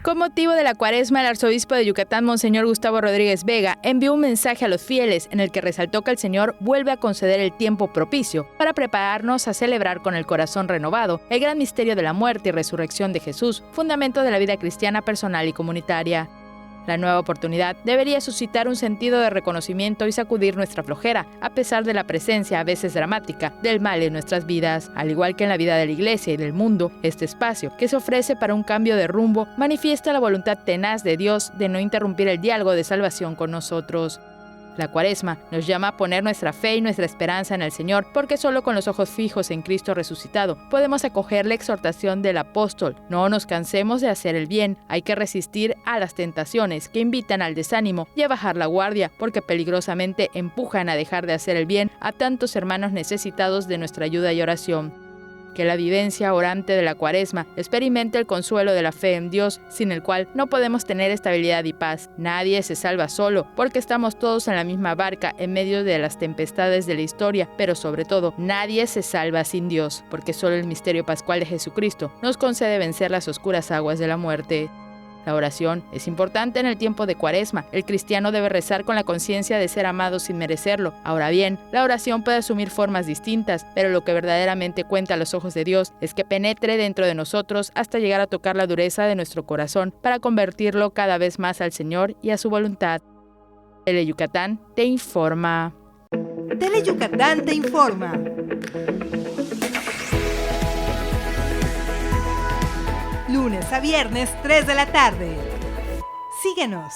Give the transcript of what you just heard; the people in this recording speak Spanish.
Con motivo de la Cuaresma, el arzobispo de Yucatán, Monseñor Gustavo Rodríguez Vega, envió un mensaje a los fieles en el que resaltó que el Señor vuelve a conceder el tiempo propicio para prepararnos a celebrar con el corazón renovado el gran misterio de la muerte y resurrección de Jesús, fundamento de la vida cristiana personal y comunitaria. La nueva oportunidad debería suscitar un sentido de reconocimiento y sacudir nuestra flojera, a pesar de la presencia, a veces dramática, del mal en nuestras vidas. Al igual que en la vida de la Iglesia y del mundo, este espacio, que se ofrece para un cambio de rumbo, manifiesta la voluntad tenaz de Dios de no interrumpir el diálogo de salvación con nosotros. La Cuaresma nos llama a poner nuestra fe y nuestra esperanza en el Señor, porque solo con los ojos fijos en Cristo resucitado podemos acoger la exhortación del apóstol. No nos cansemos de hacer el bien, hay que resistir a las tentaciones que invitan al desánimo y a bajar la guardia, porque peligrosamente empujan a dejar de hacer el bien a tantos hermanos necesitados de nuestra ayuda y oración. Que la vivencia orante de la Cuaresma experimente el consuelo de la fe en Dios, sin el cual no podemos tener estabilidad y paz. Nadie se salva solo, porque estamos todos en la misma barca en medio de las tempestades de la historia, pero sobre todo, nadie se salva sin Dios, porque solo el misterio pascual de Jesucristo nos concede vencer las oscuras aguas de la muerte. La oración es importante en el tiempo de Cuaresma. El cristiano debe rezar con la conciencia de ser amado sin merecerlo. Ahora bien, la oración puede asumir formas distintas, pero lo que verdaderamente cuenta a los ojos de Dios es que penetre dentro de nosotros hasta llegar a tocar la dureza de nuestro corazón para convertirlo cada vez más al Señor y a su voluntad. Tele Yucatán te informa. Tele Yucatán te informa. Lunes a viernes, 3 de la tarde. Síguenos.